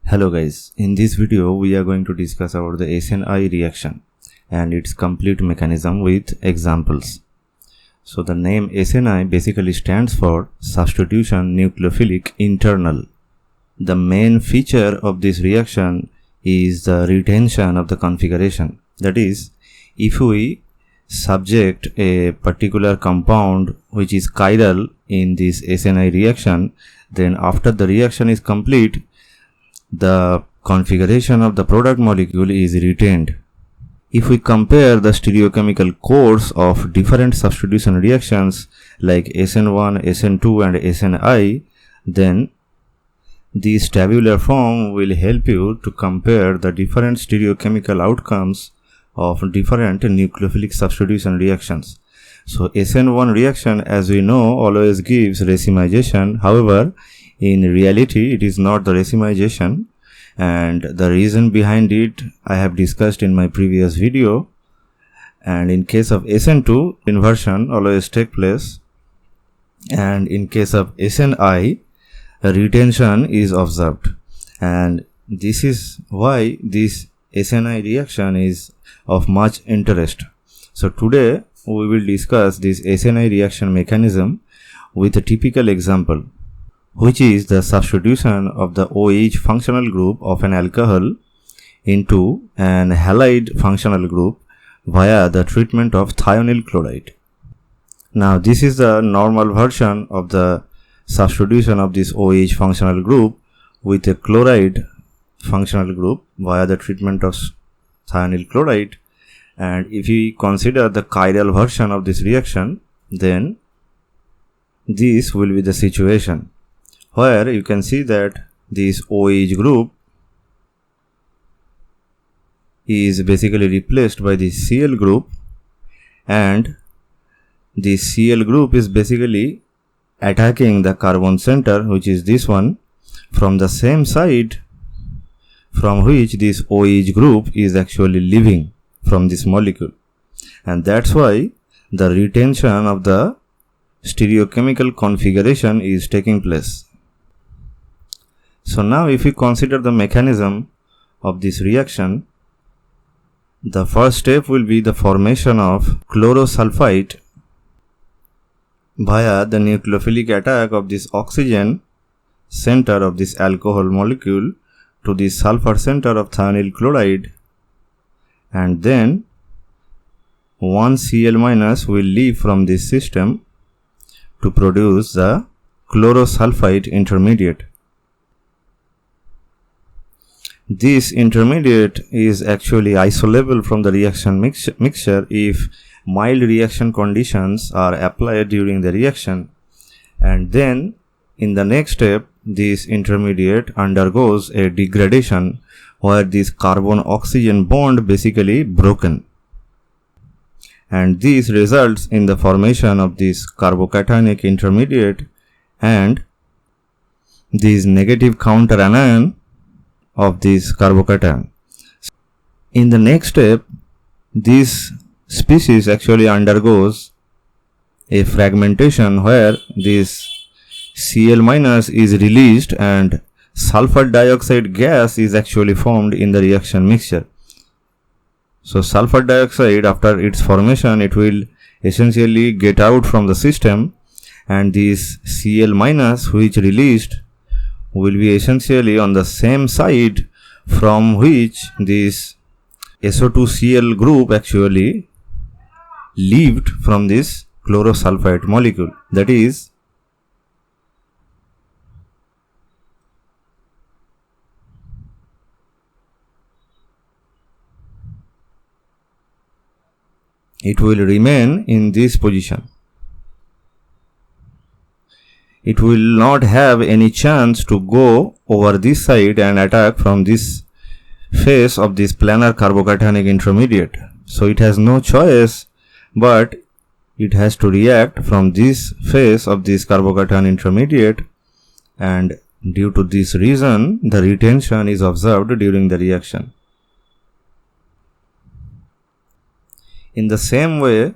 Hello guys, in this video we are going to discuss about the SNI reaction and its complete mechanism with examples. So the name SNI basically stands for substitution nucleophilic internal. The main feature of this reaction is the retention of the configuration. That is, if we subject a particular compound which is chiral in this SNI reaction, then after the reaction is complete, the configuration of the product molecule is retained. If we compare the stereochemical codes of different substitution reactions like SN1, SN2 and SNI, then this tabular form will help you to compare the different stereochemical outcomes of different nucleophilic substitution reactions. So SN1 reaction, as we know, always gives racemization. However, in reality it is not the racemization, and the reason behind it I have discussed in my previous video. And in case of SN2, inversion always take place, and in case of SNI, retention is observed, and this is why this SNI reaction is of much interest. So today we will discuss this SNI reaction mechanism with a typical example, which is the substitution of the OH functional group of an alcohol into an halide functional group via the treatment of thionyl chloride. Now this is the normal version of the substitution of this OH functional group with a chloride functional group via the treatment of thionyl chloride. And if we consider the chiral version of this reaction, then this will be the situation where you can see that this OH group is basically replaced by the Cl group, and the Cl group is basically attacking the carbon center, which is this one, from the same side from which this OH group is actually leaving from this molecule, and that's why the retention of the stereochemical configuration is taking place. So now if we consider the mechanism of this reaction, the first step will be the formation of chlorosulfite via the nucleophilic attack of this oxygen center of this alcohol molecule to the sulfur center of thionyl chloride, and then one Cl- will leave from this system to produce the chlorosulfite intermediate. This intermediate is actually isolable from the reaction mixture if mild reaction conditions are applied during the reaction, and then in the next step this intermediate undergoes a degradation where this carbon oxygen bond basically broken, and this results in the formation of this carbocationic intermediate and this negative counter anion of this carbocation. In the next step, this species actually undergoes a fragmentation where this Cl- is released and sulfur dioxide gas is actually formed in the reaction mixture. So sulfur dioxide, after its formation, it will essentially get out from the system, and this Cl- which released will be essentially on the same side from which this SO2Cl group actually leaved from this chlorosulfite molecule. That is, it will remain in this position. It will not have any chance to go over this side and attack from this face of this planar carbocationic intermediate. So it has no choice, but it has to react from this face of this carbocation intermediate, and due to this reason the retention is observed during the reaction. In the same way,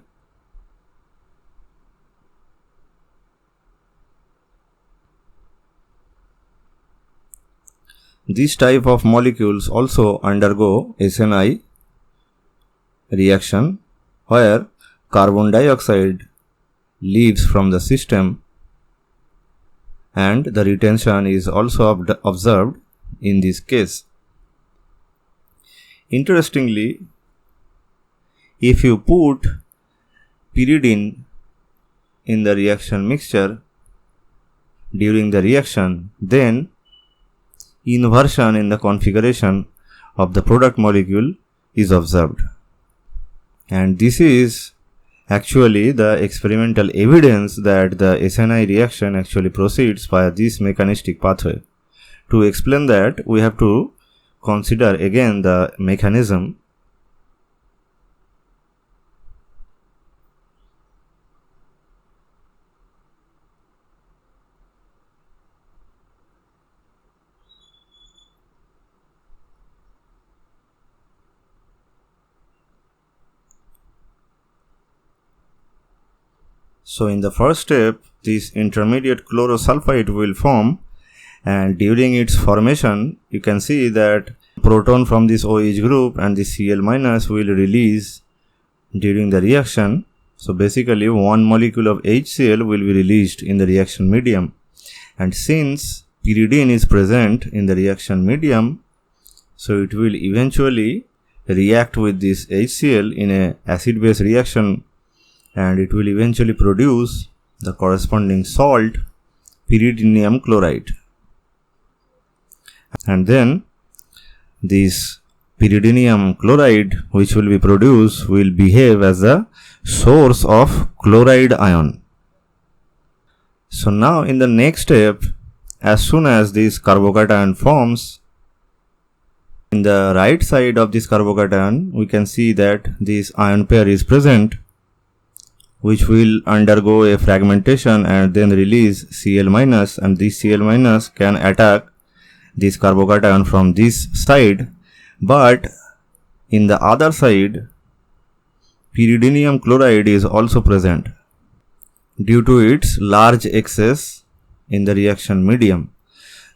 This type of molecules also undergo SNI reaction where carbon dioxide leaves from the system, and the retention is also observed in this case. Interestingly, if you put pyridine in the reaction mixture during the reaction, then inversion in the configuration of the product molecule is observed. And this is actually the experimental evidence that the SNI reaction actually proceeds via this mechanistic pathway. To explain that, we have to consider again the mechanism. So in the first step, this intermediate chlorosulfide will form, and during its formation, you can see that proton from this OH group and the Cl- will release during the reaction. So basically one molecule of HCl will be released in the reaction medium, and since pyridine is present in the reaction medium, so it will eventually react with this HCl in a acid-base reaction, and it will eventually produce the corresponding salt pyridinium chloride. And then this pyridinium chloride which will be produced will behave as a source of chloride ion. So now in the next step, as soon as this carbocation forms, in the right side of this carbocation we can see that this ion pair is present, which will undergo a fragmentation and then release Cl-, and this Cl- can attack this carbocation from this side, but in the other side pyridinium chloride is also present due to its large excess in the reaction medium.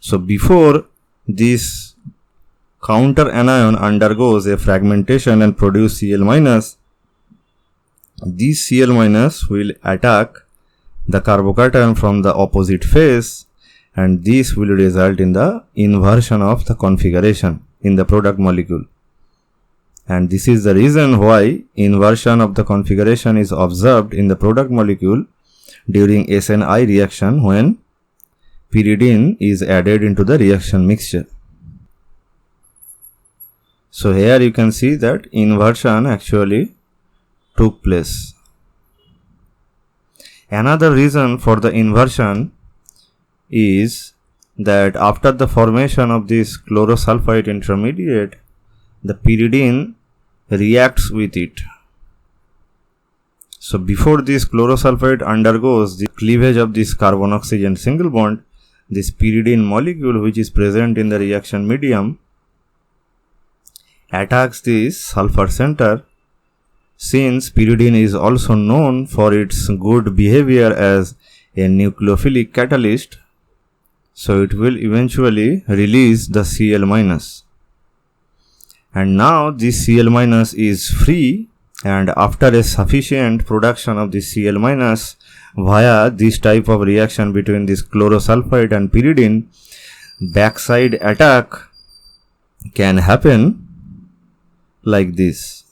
So before this counter anion undergoes a fragmentation and produce Cl-, this Cl- will attack the carbocation from the opposite face, and this will result in the inversion of the configuration in the product molecule. And this is the reason why inversion of the configuration is observed in the product molecule during SNI reaction when pyridine is added into the reaction mixture. So here you can see that inversion actually took place. Another reason for the inversion is that after the formation of this chlorosulfide intermediate, the pyridine reacts with it. So before this chlorosulfide undergoes the cleavage of this carbon oxygen single bond, this pyridine molecule which is present in the reaction medium attacks this sulfur center. Since pyridine is also known for its good behavior as a nucleophilic catalyst, so it will eventually release the Cl-. And now this Cl- is free, and after a sufficient production of the Cl- via this type of reaction between this chlorosulfide and pyridine, backside attack can happen like this.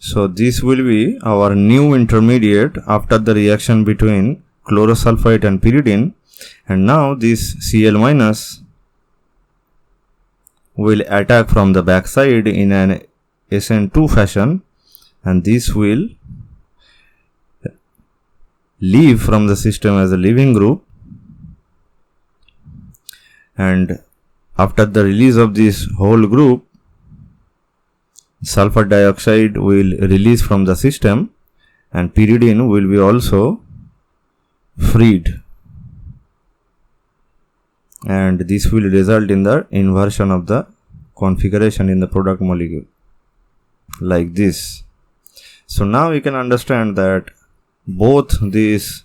So this will be our new intermediate after the reaction between chlorosulfide and pyridine, and now this Cl- will attack from the backside in an SN2 fashion, and this will leave from the system as a leaving group, and after the release of this whole group, sulfur dioxide will release from the system and pyridine will be also freed, and this will result in the inversion of the configuration in the product molecule like this. So now we can understand that both these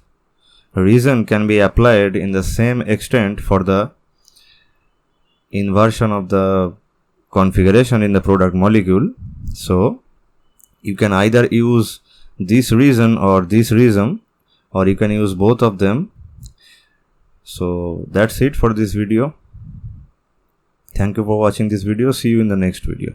reason can be applied in the same extent for the inversion of the configuration in the product molecule. So you can either use this reason or this reason, or you can use both of them. So that's it for this video. Thank you for watching this video. See you in the next video.